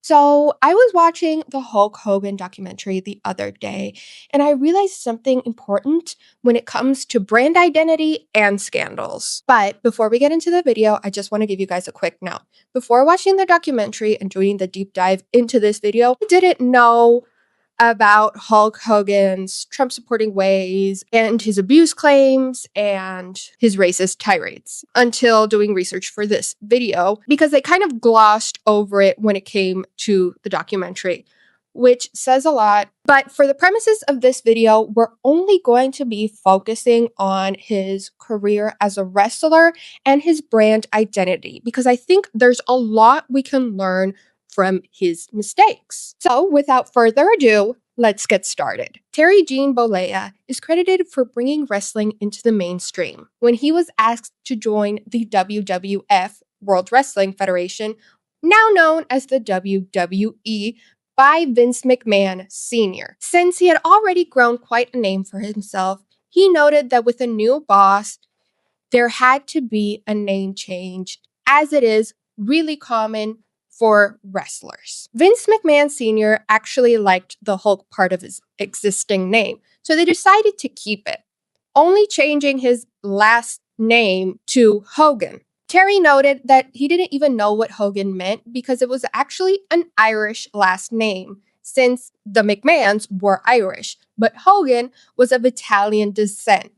So, I was watching the Hulk Hogan documentary the other day, and I realized something important when it comes to brand identity and scandals. But before we get into the video, I just want to give you guys a quick note. Before watching the documentary and doing the deep dive into this video, I didn't know about Hulk Hogan's Trump supporting ways and his abuse claims and his racist tirades until doing research for this video because they kind of glossed over it when it came to the documentary, which says a lot. But for the premises of this video, we're only going to be focusing on his career as a wrestler and his brand identity because I think there's a lot we can learn from his mistakes. So, without further ado, let's get started. Terry Jean Bollea is credited for bringing wrestling into the mainstream. When he was asked to join the WWF, World Wrestling Federation, now known as the WWE, by Vince McMahon Sr. Since he had already grown quite a name for himself, he noted that with a new boss, there had to be a name change, as it is really common for wrestlers. Vince McMahon Sr. actually liked the Hulk part of his existing name, so they decided to keep it, only changing his last name to Hogan. Terry noted that he didn't even know what Hogan meant because it was actually an Irish last name, since the McMahons were Irish, but Hogan was of Italian descent.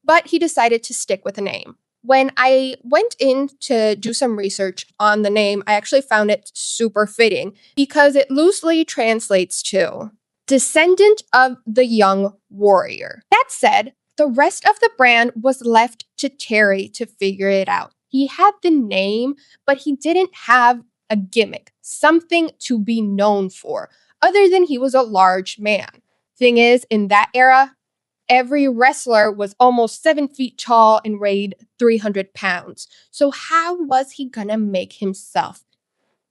But he decided to stick with a name. When I went in to do some research on the name, I actually found it super fitting because it loosely translates to descendant of the young warrior. That said, the rest of the brand was left to Terry to figure it out. He had the name, but he didn't have a gimmick, something to be known for, other than he was a large man. Thing is, in that era, every wrestler was almost 7 feet tall and weighed 300 pounds. So how was he gonna make himself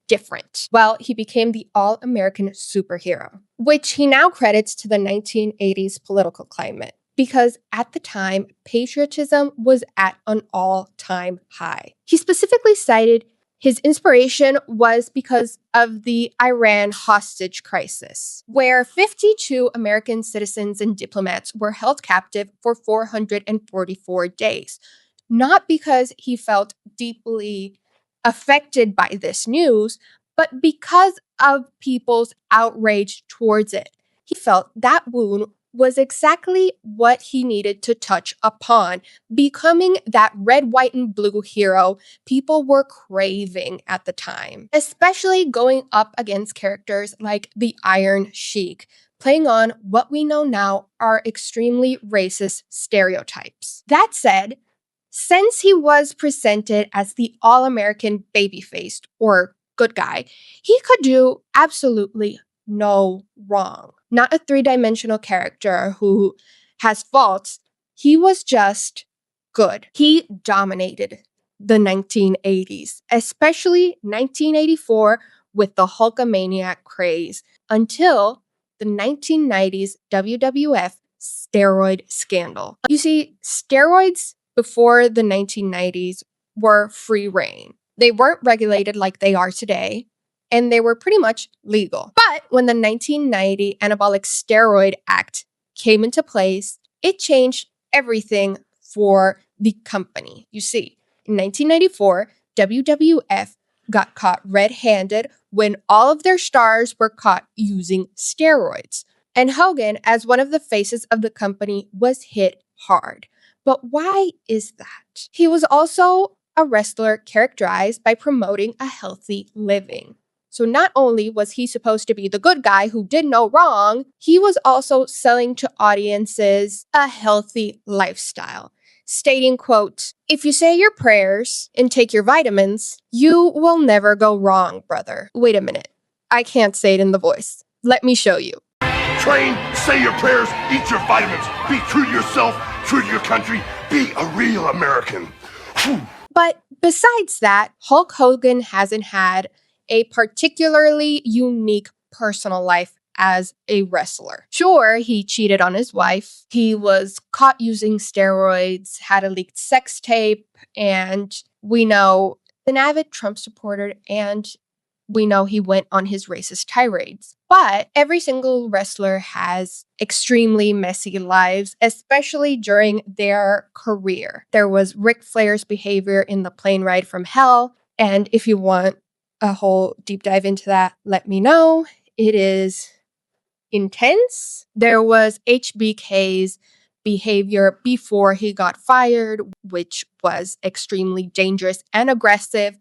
different? Well, he became the all-American superhero, which he now credits to the 1980s political climate. Because at the time, patriotism was at an all-time high. He specifically cited his inspiration was because of the Iran hostage crisis, where 52 American citizens and diplomats were held captive for 444 days. Not because he felt deeply affected by this news, but because of people's outrage towards it. He felt that wound was exactly what he needed to touch upon, becoming that red, white, and blue hero people were craving at the time, especially going up against characters like the Iron Sheik, playing on what we know now are extremely racist stereotypes. That said, since he was presented as the all-American babyface or good guy, he could do absolutely no wrong. Not a three-dimensional character who has faults. He was just good. He dominated the 1980s, especially 1984 with the Hulkamaniac craze, until the 1990s WWF steroid scandal. You see, steroids before the 1990s were free reign. They weren't regulated like they are today, and they were pretty much legal. But when the 1990 Anabolic Steroid Act came into place, it changed everything for the company. You see, in 1994, WWF got caught red-handed when all of their stars were caught using steroids. And Hogan, as one of the faces of the company, was hit hard. But why is that? He was also a wrestler characterized by promoting a healthy living. So not only was he supposed to be the good guy who did no wrong, he was also selling to audiences a healthy lifestyle, stating, quote, "If you say your prayers and take your vitamins, you will never go wrong, brother." Wait a minute. I can't say it in the voice. Let me show you. Train, say your prayers, eat your vitamins, be true to yourself, true to your country, be a real American. Whew. But besides that, Hulk Hogan hasn't had a particularly unique personal life as a wrestler. Sure, he cheated on his wife, he was caught using steroids, had a leaked sex tape, and we know an avid Trump supporter and we know he went on his racist tirades. But every single wrestler has extremely messy lives, especially during their career. There was Ric Flair's behavior in the plane ride from hell. And if you want a whole deep dive into that, let me know. It is intense. There was HBK's behavior before he got fired, which was extremely dangerous and aggressive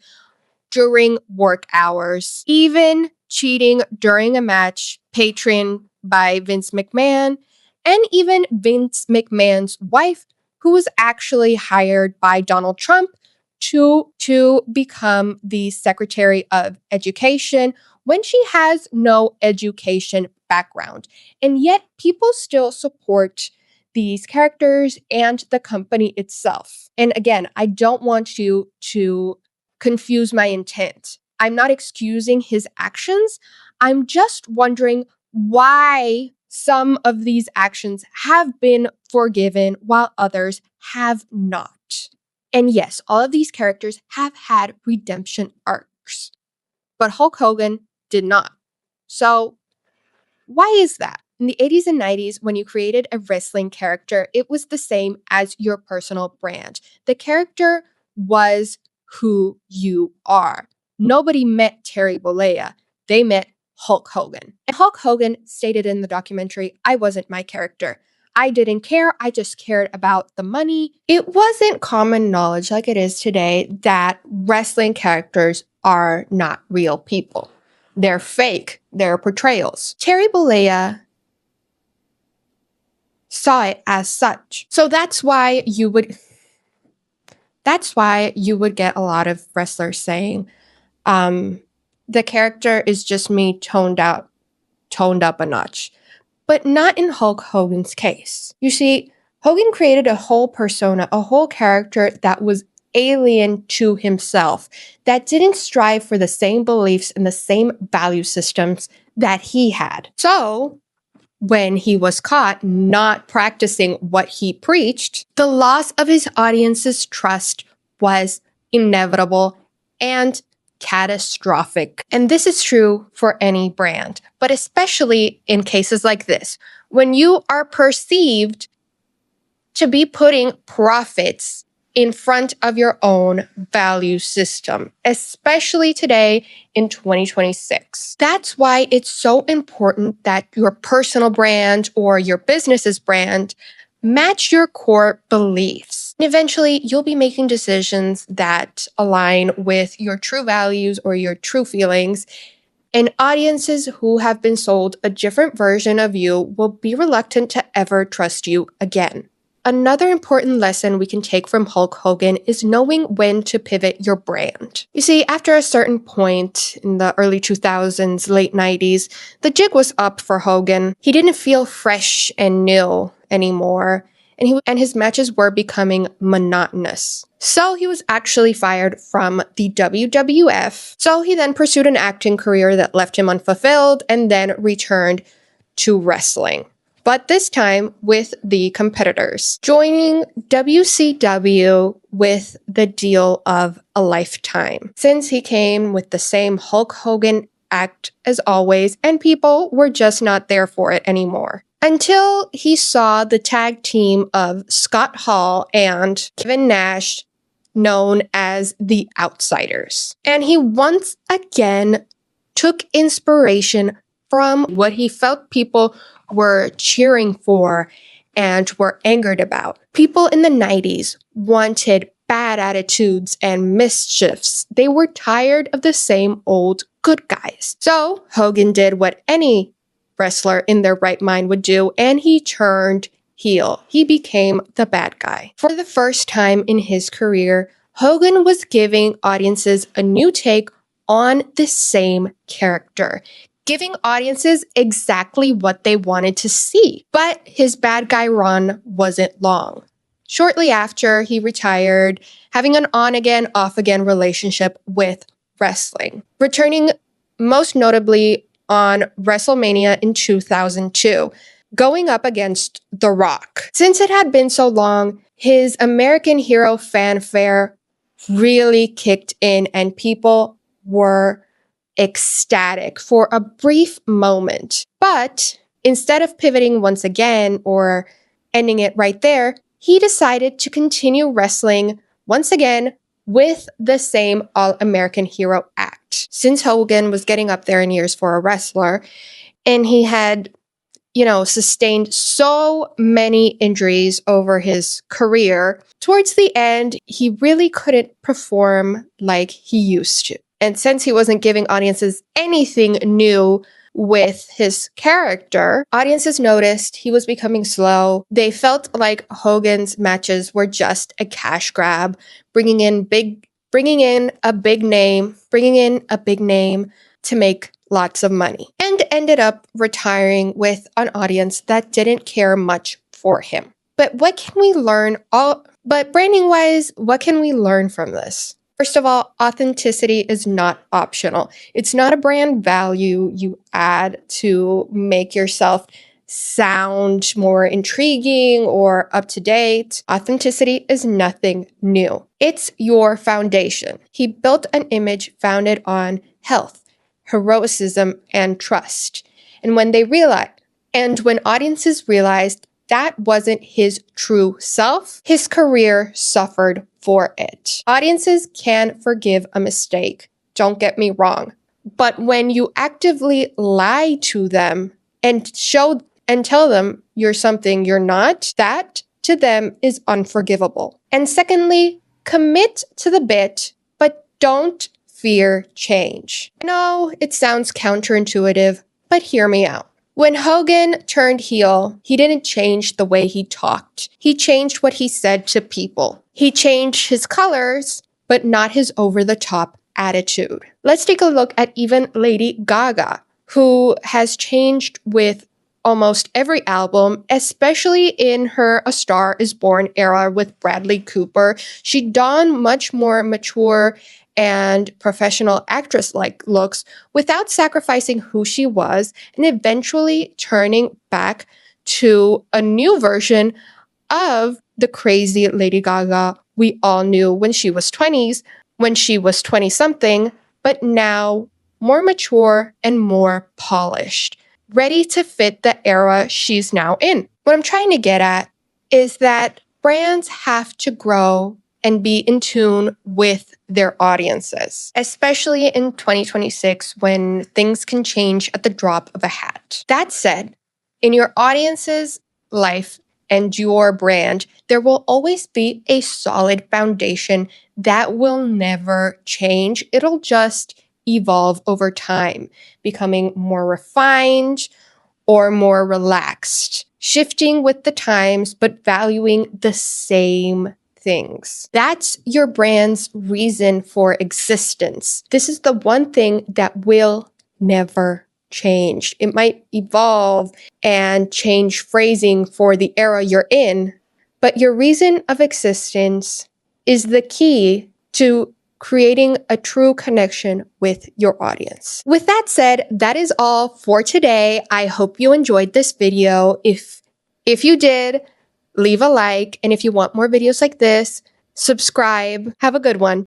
during work hours, even cheating during a match patroned by Vince McMahon, and even Vince McMahon's wife, who was actually hired by Donald Trump to become the Secretary of Education when she has no education background. And yet people still support these characters and the company itself. And again, I don't want you to confuse my intent. I'm not excusing his actions. I'm just wondering why some of these actions have been forgiven while others have not. And yes, all of these characters have had redemption arcs, but Hulk Hogan did not. So, why is that? In the 80s and 90s, when you created a wrestling character, it was the same as your personal brand. The character was who you are. Nobody met Terry Bollea. They met Hulk Hogan. And Hulk Hogan stated in the documentary, I wasn't my character. I didn't care. I just cared about the money. It wasn't common knowledge like it is today that wrestling characters are not real people. They're fake. They're portrayals. Terry Bollea saw it as such. So that's why you would get a lot of wrestlers saying, the character is just me toned up a notch. But not in Hulk Hogan's case. You see, Hogan created a whole persona, a whole character that was alien to himself, that didn't strive for the same beliefs and the same value systems that he had. So, when he was caught not practicing what he preached, the loss of his audience's trust was inevitable and catastrophic. And this is true for any brand, but especially in cases like this, when you are perceived to be putting profits in front of your own value system, especially today in 2026. That's why it's so important that your personal brand or your business's brand match your core beliefs. And eventually, you'll be making decisions that align with your true values or your true feelings. And audiences who have been sold a different version of you will be reluctant to ever trust you again. Another important lesson we can take from Hulk Hogan is knowing when to pivot your brand. You see, after a certain point in the early 2000s, late 90s, the jig was up for Hogan. He didn't feel fresh and new anymore, and his matches were becoming monotonous. So he was actually fired from the WWF. So he then pursued an acting career that left him unfulfilled and then returned to wrestling, but this time with the competitors, joining WCW with the deal of a lifetime, since he came with the same Hulk Hogan act as always, and people were just not there for it anymore. Until he saw the tag team of Scott Hall and Kevin Nash, known as the Outsiders. And he once again took inspiration from what he felt people were cheering for and were angered about. People in the 90s wanted bad attitudes and mischiefs. They were tired of the same old good guys. So Hogan did what any wrestler in their right mind would do, and he turned heel. He became the bad guy. For the first time in his career, Hogan was giving audiences a new take on the same character, giving audiences exactly what they wanted to see. But his bad guy run wasn't long. Shortly after, he retired, having an on-again, off-again relationship with wrestling, returning most notably on WrestleMania in 2002, going up against The Rock. Since it had been so long, his American hero fanfare really kicked in and people were ecstatic for a brief moment. But instead of pivoting once again or ending it right there, he decided to continue wrestling once again with the same All-American Hero act. Since Hogan was getting up there in years for a wrestler, and he had sustained so many injuries over his career, towards the end, he really couldn't perform like he used to. And since he wasn't giving audiences anything new with his character, audiences noticed he was becoming slow. They felt like Hogan's matches were just a cash grab, bringing in a big name to make lots of money, and ended up retiring with an audience that didn't care much for him. But branding-wise, what can we learn from this? First of all, authenticity is not optional. It's not a brand value you add to make yourself sound more intriguing or up to date. Authenticity is nothing new. It's your foundation. He built an image founded on health, heroism, and trust. And when audiences realized that wasn't his true self, his career suffered for it. Audiences can forgive a mistake, don't get me wrong. But when you actively lie to them and tell them you're something you're not, that to them is unforgivable. And secondly, commit to the bit, but don't fear change. I know it sounds counterintuitive, but hear me out. When Hogan turned heel, he didn't change the way he talked. He changed what he said to people. He changed his colors, but not his over-the-top attitude. Let's take a look at even Lady Gaga, who has changed with almost every album, especially in her A Star Is Born era with Bradley Cooper. She donned much more mature and professional actress-like looks without sacrificing who she was, and eventually turning back to a new version of the crazy Lady Gaga we all knew when she was 20-something, but now more mature and more polished, ready to fit the era she's now in. What I'm trying to get at is that brands have to grow and be in tune with their audiences, especially in 2026 when things can change at the drop of a hat. That said, in your audience's life and your brand, there will always be a solid foundation that will never change. It'll just evolve over time, becoming more refined or more relaxed, shifting with the times, but valuing the same things. That's your brand's reason for existence. This is the one thing that will never change. It might evolve and change phrasing for the era you're in, but your reason of existence is the key to creating a true connection with your audience. With that said, that is all for today. I hope you enjoyed this video. If you did, leave a like, and if you want more videos like this, subscribe. Have a good one.